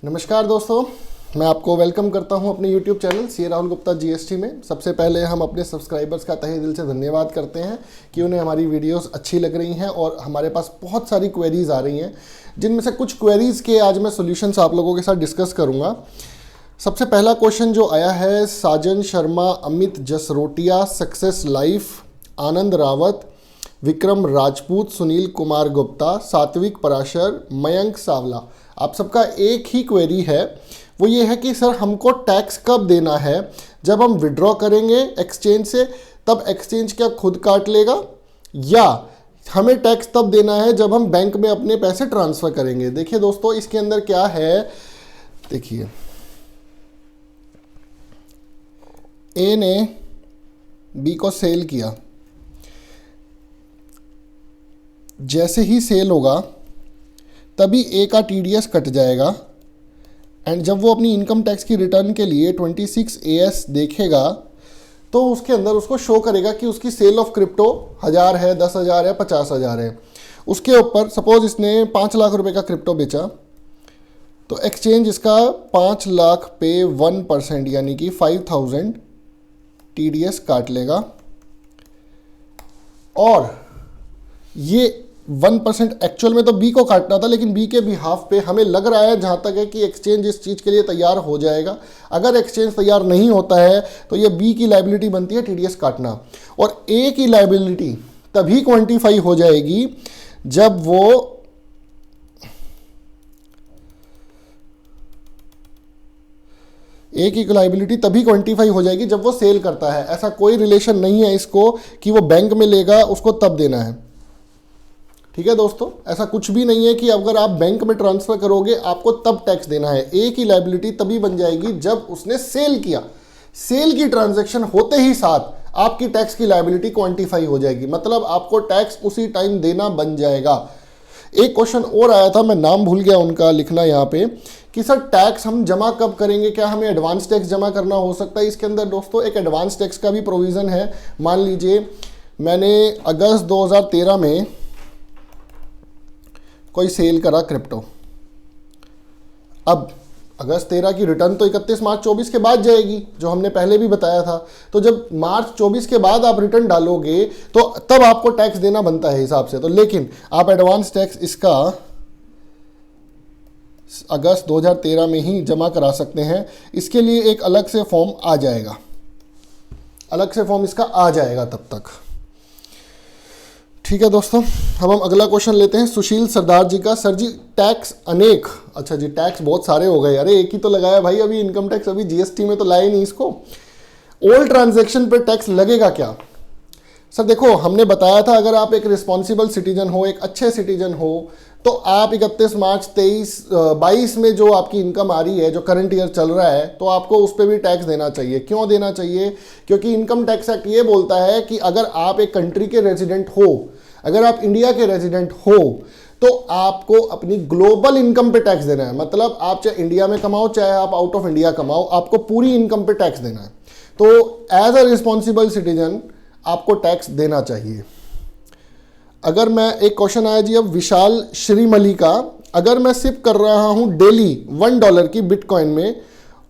नमस्कार दोस्तों, मैं आपको वेलकम करता हूं अपने YouTube channel C Rahul Gupta GST में। सबसे पहले हम अपने सब्सक्राइबर्स का तहे दिल से धन्यवाद करते हैं कि उन्हें हमारी वीडियोस अच्छी लग रही हैं और हमारे पास बहुत सारी क्वेरीज आ रही हैं, जिनमें से कुछ क्वेरीज के आज मैं सॉल्यूशंस आप लोगों के साथ डिस्कस करूंगा। सबसे पहला क्वेश्चन जो आया है, साजन शर्मा, अमित जसरोटिया, सक्सेस लाइफ, आनंद रावत, विक्रम राजपूत, सुनील कुमार गुप्ता, सात्विक पराशर, मयंक सावला। आप सबका एक ही क्वेरी है, वो ये है कि सर हमको टैक्स कब देना है? जब हम विड्रॉ करेंगे एक्सचेंज से तब एक्सचेंज क्या खुद काट लेगा, या हमें टैक्स तब देना है जब हम बैंक में अपने पैसे ट्रांसफ़र करेंगे? देखिए दोस्तों, इसके अंदर क्या है, देखिए ए ने बी को सेल किया, जैसे ही सेल होगा तभी ए का टीडीएस कट जाएगा, एंड जब वो अपनी इनकम टैक्स की रिटर्न के लिए 26 AS देखेगा तो उसके अंदर उसको शो करेगा कि उसकी सेल ऑफ क्रिप्टो 1000 है, 10,000 है, 50,000 है। उसके ऊपर सपोज इसने 5 लाख रुपए का क्रिप्टो बेचा, तो एक्सचेंज इसका 5 लाख पे 1% यानी कि 5000 टीडीएस काट लेगा, और ये 1% एक्चुअल में तो बी को काटना था, लेकिन बी के बिहाफ पे हमें लग रहा है, जहाँ तक है कि एक्सचेंज इस चीज़ के लिए तैयार हो जाएगा। अगर एक्सचेंज तैयार नहीं होता है तो ये बी की लायबिलिटी बनती है टीडीएस काटना, और ए की लायबिलिटी तभी क्वांटिफाई हो जाएगी जब वो ए की लायबिलिटी तभी क्वांटिफाई हो जाएगी जब वो सेल करता है। ऐसा कोई रिलेशन नहीं है इसको कि वो बैंक में लेगा उसको तब देना है। ठीक है दोस्तों, ऐसा कुछ भी नहीं है कि अगर आप बैंक में ट्रांसफर करोगे आपको तब टैक्स देना है। ए की लायबिलिटी तभी बन जाएगी जब उसने सेल किया। सेल की ट्रांजैक्शन होते ही साथ आपकी टैक्स की लायबिलिटी क्वांटिफाई हो जाएगी, मतलब आपको टैक्स उसी टाइम देना बन जाएगा। एक क्वेश्चन और आया था, मैं नाम भूल गया उनका लिखना यहाँ पे, कि सर टैक्स हम जमा कब करेंगे, क्या हमें एडवांस टैक्स जमा करना हो सकता है? इसके अंदर दोस्तों एक एडवांस टैक्स का भी प्रोविज़न है। मान लीजिए मैंने अगस्त 2013 में कोई सेल करा क्रिप्टो, अब अगस्त 13 की रिटर्न तो 31 मार्च 24 के बाद जाएगी, जो हमने पहले भी बताया था। तो जब मार्च 24 के बाद आप रिटर्न डालोगे तो तब आपको टैक्स देना बनता है हिसाब से। तो लेकिन आप एडवांस टैक्स इसका अगस्त 2013 में ही जमा करा सकते हैं। इसके लिए एक अलग से फॉर्म आ जाएगा, अलग से फॉर्म इसका आ जाएगा तब तक। ठीक है दोस्तों, अब हम अगला क्वेश्चन लेते हैं सुशील सरदार जी का। सर जी टैक्स अनेक, अच्छा जी टैक्स बहुत सारे हो गए, अरे एक ही तो लगाया भाई, अभी इनकम टैक्स अभी जीएसटी में तो लाए नहीं इसको। ओल्ड ट्रांजैक्शन पे टैक्स लगेगा क्या? सर देखो, हमने बताया था अगर आप एक रिस्पॉन्सिबल सिटीजन हो, एक अच्छे सिटीजन हो, तो आप 31 मार्च 22 में जो आपकी इनकम आ रही है, जो करंट ईयर चल रहा है, तो आपको उस पर भी टैक्स देना चाहिए। क्यों देना चाहिए? क्योंकि इनकम टैक्स एक्ट ये बोलता है कि अगर आप एक कंट्री के रेजिडेंट हो, अगर आप इंडिया के रेजिडेंट हो, तो आपको अपनी ग्लोबल इनकम पे टैक्स देना है। मतलब आप चाहे इंडिया में कमाओ चाहे आप आउट ऑफ इंडिया कमाओ, आपको पूरी इनकम पे टैक्स देना है। तो एज अ रिस्पॉन्सिबल सिटीजन आपको टैक्स देना चाहिए। अगर मैं, एक क्वेश्चन आया जी अब विशाल श्रीमली का, अगर मैं सिप कर रहा हूं डेली $1 की बिटकॉइन में,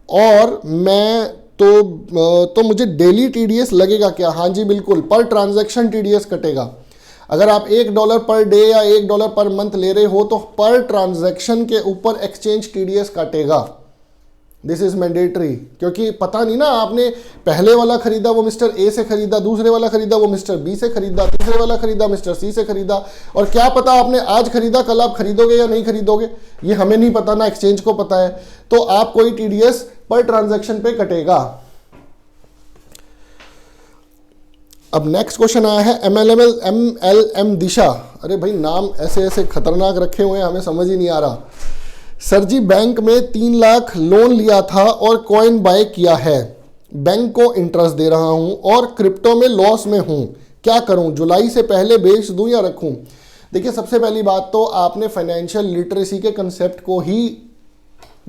और मैं तो मुझे डेली टीडीएस लगेगा क्या? हाँ जी बिल्कुल, पर ट्रांजैक्शन टीडीएस कटेगा। अगर आप $1 पर डे या $1 पर मंथ ले रहे हो तो पर ट्रांजैक्शन के ऊपर एक्सचेंज टीडीएस काटेगा। दिस इज मैंडेटरी, क्योंकि पता नहीं ना, आपने पहले वाला खरीदा वो मिस्टर ए से खरीदा, दूसरे वाला खरीदा वो मिस्टर बी से खरीदा, तीसरे वाला खरीदा मिस्टर सी से खरीदा, और क्या पता आपने आज खरीदा कल आप खरीदोगे या नहीं खरीदोगे, ये हमें नहीं पता ना, एक्सचेंज को पता है। तो आप कोई टीडीएस पर ट्रांजैक्शन पे कटेगा। अब नेक्स्ट क्वेश्चन आया है MLM दिशा। अरे भाई नाम ऐसे ऐसे खतरनाक रखे हुए हैं, हमें समझ ही नहीं आ रहा। सर जी बैंक में 3 लाख लोन लिया था और कॉइन बाय किया है, बैंक को इंटरेस्ट दे रहा हूं और क्रिप्टो में लॉस में हूं, क्या करूं? जुलाई से पहले बेच दूं या रखूं? देखिए सबसे पहली बात तो आपने फाइनेंशियल लिटरेसी के कंसेप्ट को ही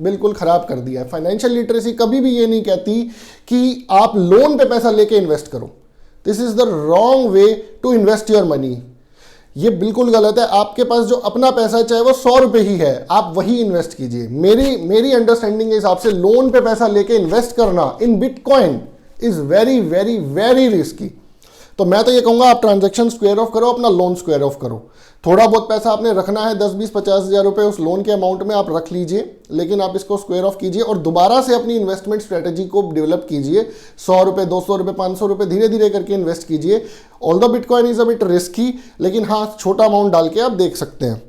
बिल्कुल ख़राब कर दिया है। फाइनेंशियल लिटरेसी कभी भी ये नहीं कहती कि आप लोन पे पैसा लेके इन्वेस्ट करो। This is the wrong way to invest your money. ये बिल्कुल गलत है। आपके पास जो अपना पैसा है, चाहे वो 100 रुपये ही है, आप वही इन्वेस्ट कीजिए। मेरी अंडरस्टैंडिंग के हिसाब से लोन पे पैसा लेके इन्वेस्ट करना in bitcoin is very very very risky. तो मैं तो ये कहूंगा आप ट्रांजैक्शन स्क्वायर ऑफ करो, अपना लोन स्क्वायर ऑफ करो। थोड़ा बहुत पैसा आपने रखना है, 10 20 50 हज़ार रुपये उस लोन के अमाउंट में आप रख लीजिए, लेकिन आप इसको स्क्वायर ऑफ कीजिए और दोबारा से अपनी इन्वेस्टमेंट स्ट्रेटेजी को डेवलप कीजिए। 100 रुपये, 200 रुपये, 500 रुपये धीरे धीरे करके इन्वेस्ट कीजिए। All the bitcoin is a bit risky, लेकिन हाँ छोटा अमाउंट डाल के आप देख सकते हैं।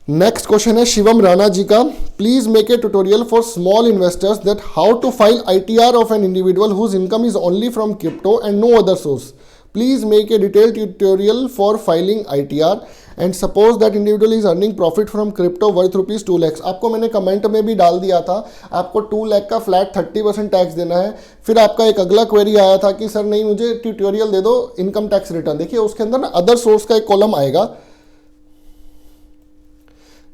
नेक्स्ट क्वेश्चन है शिवम राणा जी का, please make a tutorial for small investors that how to file ITR of an individual whose income is only from crypto and no other source. Please make a detailed tutorial for filing ITR and suppose that individual is earning profit from crypto worth rupees 2 lakhs। आपको मैंने comment में भी डाल दिया था, आपको 2 लाख का flat 30% tax देना है। फिर आपका एक अगला क्वेरी आया था कि सर नहीं मुझे ट्यूटोरियल दे दो इनकम टैक्स रिटर्न। देखिए उसके अंदर ना अदर सोर्स का एक कॉलम आएगा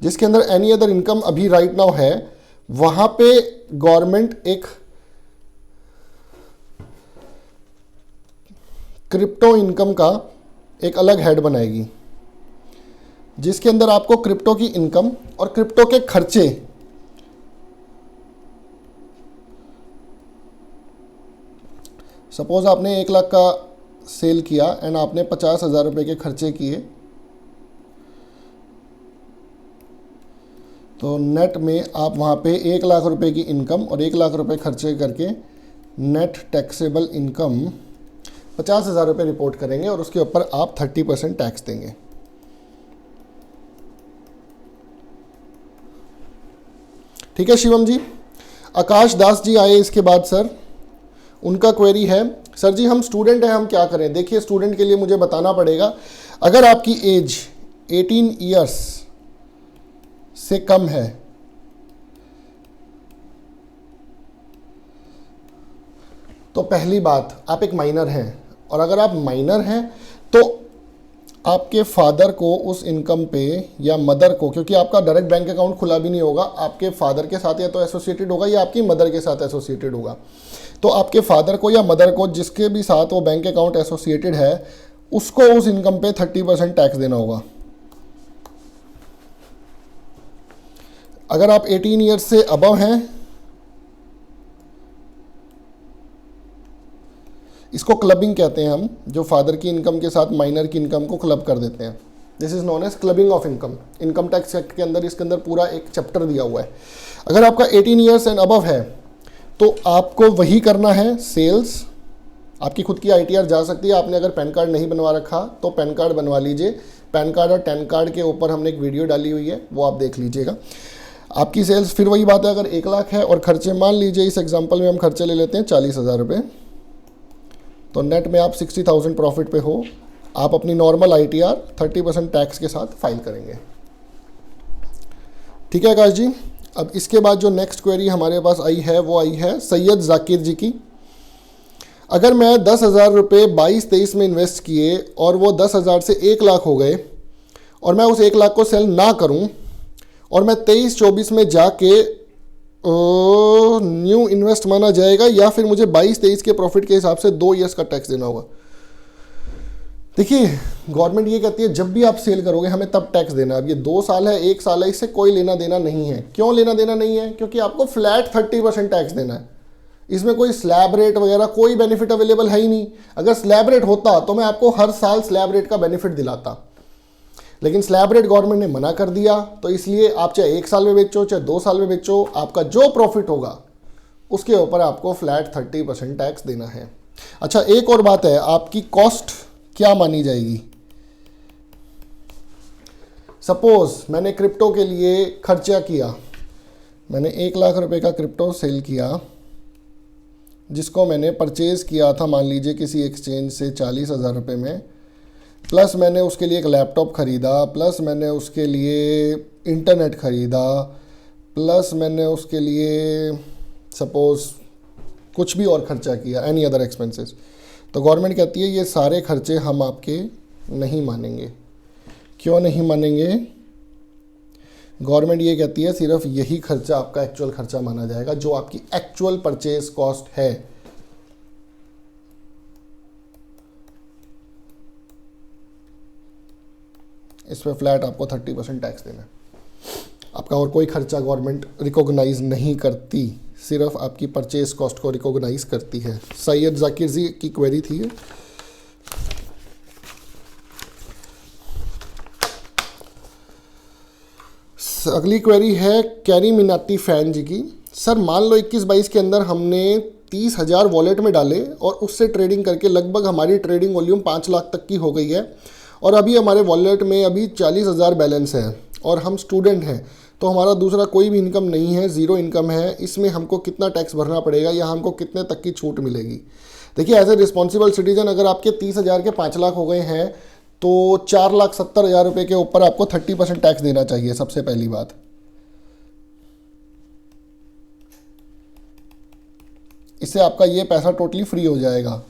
जिसके अंदर एनी अदर इनकम अभी राइट नाउ है, वहां पे गवर्नमेंट एक क्रिप्टो इनकम का एक अलग हेड बनाएगी जिसके अंदर आपको क्रिप्टो की इनकम और क्रिप्टो के खर्चे, सपोज आपने 1 लाख का सेल किया एंड आपने 50,000 रुपये के खर्चे किए, तो नेट में आप वहाँ पे 1 लाख रुपए की इनकम और 1 लाख रुपए खर्चे करके नेट टैक्सेबल इनकम 50,000 रुपये रिपोर्ट करेंगे और उसके ऊपर आप 30% टैक्स देंगे। ठीक है शिवम जी। आकाश दास जी आए इसके बाद सर, उनका क्वेरी है सर जी हम स्टूडेंट हैं, हम क्या करें। देखिए स्टूडेंट के लिए मुझे बताना पड़ेगा, अगर आपकी एज 18 ईयर्स से कम है तो पहली बात आप एक माइनर हैं, और अगर आप माइनर हैं तो आपके फादर को उस इनकम पे या मदर को, क्योंकि आपका डायरेक्ट बैंक अकाउंट खुला भी नहीं होगा, आपके फादर के साथ या तो एसोसिएटेड होगा या आपकी मदर के साथ एसोसिएटेड होगा, तो आपके फादर को या मदर को जिसके भी साथ वो बैंक अकाउंट एसोसिएटेड है उसको उस इनकम पे 30% टैक्स देना होगा। अगर आप 18 ईयर्स से अबव हैं, इसको क्लबिंग कहते हैं हम, जो फादर की इनकम के साथ माइनर की इनकम को क्लब कर देते हैं, this is known as clubbing of income. Income tax act के अंदर इसके अंदर पूरा एक चैप्टर दिया हुआ है। अगर आपका 18 ईयर्स एंड अबव है तो आपको वही करना है, सेल्स, आपकी खुद की ITR जा सकती है। आपने अगर पैन कार्ड नहीं बनवा रखा तो पैन कार्ड बनवा लीजिए, पैन कार्ड और टैन कार्ड के ऊपर हमने एक वीडियो डाली हुई है, वो आप देख लीजिएगा। आपकी सेल्स फिर वही बात है, अगर 1 लाख है और खर्चे मान लीजिए इस एग्जांपल में हम खर्चे ले लेते हैं 40,000 रुपये, तो नेट में आप 60,000 प्रॉफिट पे हो, आप अपनी नॉर्मल ITR 30% टैक्स के साथ फाइल करेंगे। ठीक है आकाश जी। अब इसके बाद जो नेक्स्ट क्वेरी हमारे पास आई है वो आई है सैयद जाकिर जी की। अगर मैं 10,000 रुपये 22-23 में इन्वेस्ट किए और वो 10,000 से 1 लाख हो गए और मैं उस 1 लाख को सेल ना करूं और मैं 23-24 में जाके न्यू इन्वेस्ट माना जाएगा या फिर मुझे 22-23 के प्रॉफिट के हिसाब से 2 ईयर्स का टैक्स देना होगा। देखिए गवर्नमेंट ये कहती है जब भी आप सेल करोगे हमें तब टैक्स देना है। अब ये 2 साल है 1 साल है, इससे कोई लेना देना नहीं है। क्यों लेना देना नहीं है? क्योंकि आपको फ्लैट 30% टैक्स देना है। इसमें कोई स्लैब रेट वगैरह कोई बेनिफिट अवेलेबल है ही नहीं। अगर स्लैब रेट होता तो मैं आपको हर साल स्लैब रेट का बेनिफिट दिलाता, लेकिन स्लैब रेट गवर्नमेंट ने मना कर दिया, तो इसलिए आप चाहे 1 साल में बेचो चाहे 2 साल में बेचो, आपका जो प्रॉफिट होगा उसके ऊपर आपको फ्लैट 30% टैक्स देना है। अच्छा एक और बात है, आपकी कॉस्ट क्या मानी जाएगी। सपोज मैंने क्रिप्टो के लिए खर्चा किया, मैंने 1 लाख रुपए का क्रिप्टो सेल किया जिसको मैंने परचेज किया था मान लीजिए किसी एक्सचेंज से 40,000 रुपये में, प्लस मैंने उसके लिए एक लैपटॉप ख़रीदा, प्लस मैंने उसके लिए इंटरनेट ख़रीदा, प्लस मैंने उसके लिए सपोज़ कुछ भी और खर्चा किया, एनी अदर एक्सपेंसेस, तो गवर्नमेंट कहती है ये सारे खर्चे हम आपके नहीं मानेंगे। क्यों नहीं मानेंगे? गवर्नमेंट ये कहती है सिर्फ यही खर्चा आपका एक्चुअल खर्चा माना जाएगा जो आपकी एक्चुअल परचेज कॉस्ट है। इस पर फ्लैट आपको 30% टैक्स देना है। आपका और कोई खर्चा गवर्नमेंट रिकॉग्नाइज नहीं करती, सिर्फ आपकी परचेज कॉस्ट को रिकॉग्नाइज करती है। सैयद जाकिर जी की क्वेरी थी ये। अगली क्वेरी है कैरी मिनाती फैन जी की। सर मान लो 21-22 के अंदर हमने 30,000 वॉलेट में डाले और उससे ट्रेडिंग करके लगभग हमारी ट्रेडिंग वॉल्यूम 5 लाख तक की हो गई है और अभी हमारे वॉलेट में अभी 40,000 बैलेंस है और हम स्टूडेंट हैं, तो हमारा दूसरा कोई भी इनकम नहीं है, ज़ीरो इनकम है। इसमें हमको कितना टैक्स भरना पड़ेगा या हमको कितने तक की छूट मिलेगी? देखिए, एज ए रिस्पॉन्सिबल सिटीजन अगर आपके 30,000 के 5 लाख हो गए हैं तो 4,70,000 रुपये के ऊपर आपको 30% टैक्स देना चाहिए। सबसे पहली बात, इससे आपका ये पैसा टोटली फ्री हो जाएगा।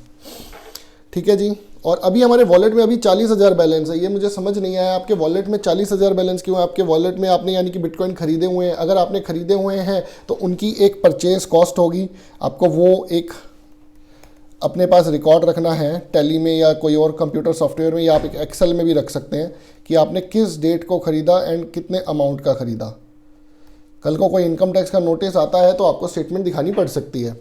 ठीक है जी। और अभी हमारे वॉलेट में अभी 40,000 बैलेंस है। ये मुझे समझ नहीं आया, आपके वॉलेट में 40,000 बैलेंस क्यों है? आपके वॉलेट में आपने यानी कि बिटकॉइन खरीदे हुए हैं। अगर आपने खरीदे हुए हैं तो उनकी एक परचेज कॉस्ट होगी, आपको वो एक अपने पास रिकॉर्ड रखना है टैली में या कोई और कंप्यूटर सॉफ्टवेयर में, या आप एक एक्सेल में भी रख सकते हैं कि आपने किस डेट को ख़रीदा एंड कितने अमाउंट का ख़रीदा। कल को कोई इनकम टैक्स का नोटिस आता है तो आपको स्टेटमेंट दिखानी पड़ सकती है,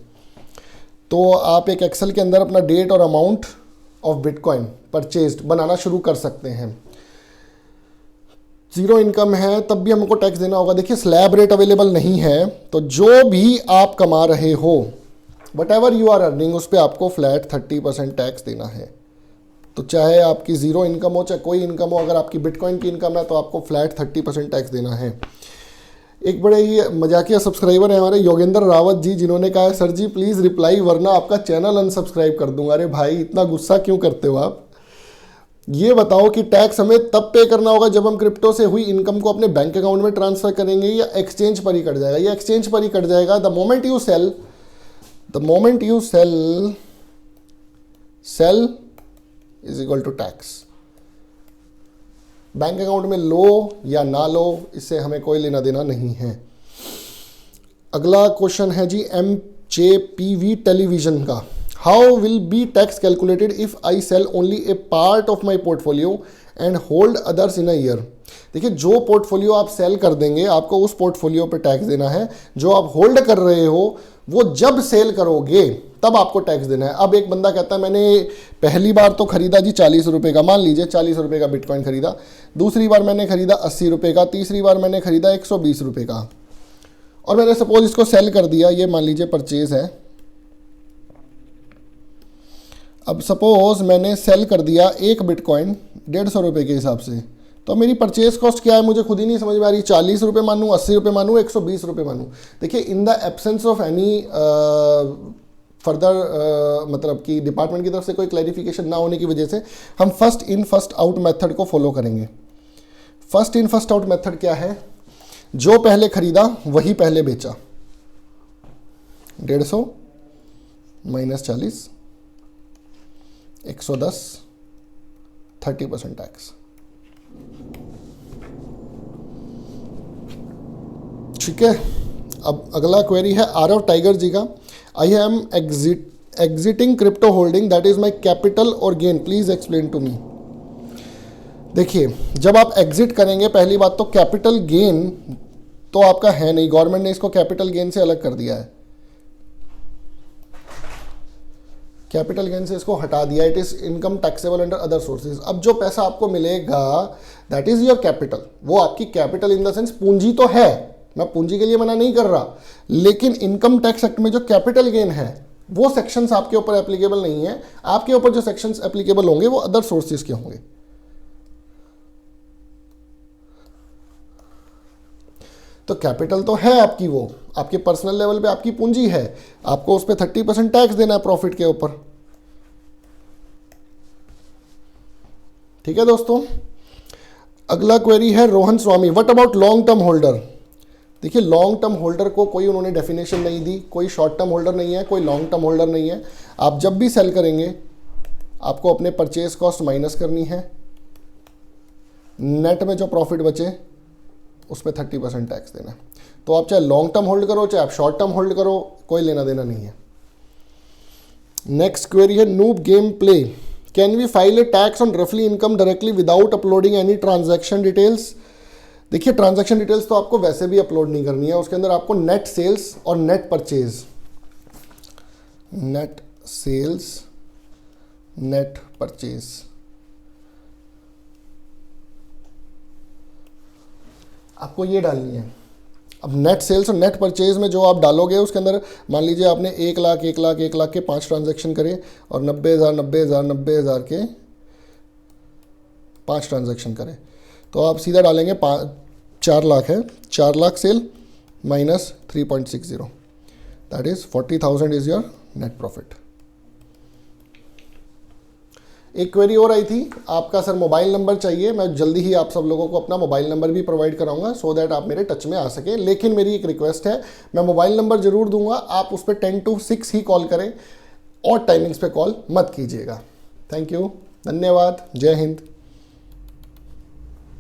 तो आप एक एक्सेल के अंदर अपना डेट और अमाउंट ऑफ बिटकॉइन परचेज्ड बनाना शुरू कर सकते हैं। ज़ीरो इनकम है तब भी हमको टैक्स देना होगा। देखिए, स्लैब रेट अवेलेबल नहीं है, तो जो भी आप कमा रहे हो, whatever you are earning, उस पर आपको फ्लैट 30% टैक्स देना है। तो चाहे आपकी ज़ीरो इनकम हो चाहे कोई इनकम हो, अगर आपकी बिटकॉइन की इनकम है तो आपको फ्लैट 30% टैक्स देना है। एक बड़े ही मजाकिया सब्सक्राइबर है हमारे योगेंद्र रावत जी, जिन्होंने कहा है सर जी प्लीज़ रिप्लाई वरना आपका चैनल अनसब्सक्राइब कर दूंगा। अरे भाई, इतना गुस्सा क्यों करते हो आप? ये बताओ कि टैक्स हमें तब पे करना होगा जब हम क्रिप्टो से हुई इनकम को अपने बैंक अकाउंट में ट्रांसफर करेंगे, या एक्सचेंज पर ही कट जाएगा? या एक्सचेंज पर ही कट जाएगा। The moment you sell is equal to tax. Bank account में लो या ना लो, इससे हमें कोई लेना देना नहीं है। अगला क्वेश्चन है जी MJPV टेलीविजन का। How will be tax calculated if I sell only a part of my portfolio and hold others in a year? देखिए, जो पोर्टफोलियो आप सेल कर देंगे आपको उस पोर्टफोलियो पे टैक्स देना है। जो आप होल्ड कर रहे हो वो जब सेल करोगे तब आपको टैक्स देना है। अब एक बंदा कहता है मैंने पहली बार तो खरीदा जी 40 रुपये का, मान लीजिए 40 रुपये का बिटकॉइन खरीदा, दूसरी बार मैंने खरीदा 80 रुपये का, तीसरी बार मैंने खरीदा 120 रुपये का, और मैंने सपोज इसको सेल कर दिया। ये मान लीजिए परचेज है। अब सपोज मैंने सेल कर दिया एक बिटकॉइन 150 रुपये के हिसाब से, तो मेरी परचेज कॉस्ट क्या है मुझे खुद ही नहीं समझ में आ रही। 40 रुपये मानूँ, 80 रुपये मानूँ, 120 रुपये मानूँ? देखिए, in the absence of any further मतलब कि डिपार्टमेंट की तरफ से कोई क्लैरिफिकेशन ना होने की वजह से हम first in first out method को फॉलो करेंगे। First in first out method क्या है? जो पहले खरीदा वही पहले बेचा। 150 माइनस 40 110 30% टैक्स। ठीक है। अब अगला क्वेरी है आरव टाइगर जी का। I am exiting crypto holding, that is my capital और gain, please explain to me. देखिए, जब आप एग्जिट करेंगे, पहली बात तो कैपिटल गेन तो आपका है नहीं, गवर्नमेंट ने इसको कैपिटल गेन से अलग कर दिया है। कैपिटल गेन से इसको हटा दिया। It is income taxable under other sources. अब जो पैसा आपको मिलेगा दैट इज योर कैपिटल। वो आपकी कैपिटल इन द सेंस पूंजी तो है, मैं पूंजी के लिए मना नहीं कर रहा, लेकिन इनकम टैक्स एक्ट में जो कैपिटल गेन है वो सेक्शंस आपके ऊपर एप्लीकेबल नहीं है। आपके ऊपर जो सेक्शंस एप्लीकेबल होंगे वो अदर सोर्सेज के होंगे। तो कैपिटल तो है आपकी, वो आपके पर्सनल लेवल पे आपकी पूंजी है, आपको उस पर 30% टैक्स देना है प्रॉफिट के ऊपर। ठीक है दोस्तों। अगला क्वेरी है Rohan Swami, what about long term holder? देखिए, लॉन्ग टर्म होल्डर को कोई उन्होंने डेफिनेशन नहीं दी, कोई शॉर्ट टर्म होल्डर नहीं है, कोई लॉन्ग टर्म होल्डर नहीं है। आप जब भी सेल करेंगे आपको अपने परचेज कॉस्ट माइनस करनी है, नेट में जो प्रॉफिट बचे उस पर 30% टैक्स देना है। तो आप चाहे लॉन्ग टर्म होल्ड करो चाहे आप शॉर्ट टर्म होल्ड करो, कोई लेना देना नहीं है। नेक्स्ट क्वेरी है noob game play, can we file a tax on रफली income directly without uploading any transaction details? देखिए ट्रांजैक्शन डिटेल्स तो आपको वैसे भी अपलोड नहीं करनी है, उसके अंदर आपको नेट सेल्स और net purchase, net sales net purchase, आपको ये डालनी है। अब नेट सेल्स और नेट परचेज में जो आप डालोगे उसके अंदर मान लीजिए आपने 1 लाख 1 लाख 1 लाख के 5 ट्रांजैक्शन करे और 90,000 90,000 90,000 के 5 ट्रांजैक्शन करे, तो आप सीधा डालेंगे 4 लाख है, 4 lakh sale minus 3.60, that is 40,000 is your net profit. एक क्वेरी और आई थी आपका, सर मोबाइल नंबर चाहिए। मैं जल्दी ही आप सब लोगों को अपना मोबाइल नंबर भी प्रोवाइड कराऊंगा सो दैट आप मेरे टच में आ सके, लेकिन मेरी एक रिक्वेस्ट है, मैं मोबाइल नंबर जरूर दूंगा, आप उस पर 10 to 6 ही कॉल करें और टाइमिंग्स पे कॉल मत कीजिएगा। थैंक यू, धन्यवाद, जय हिंद।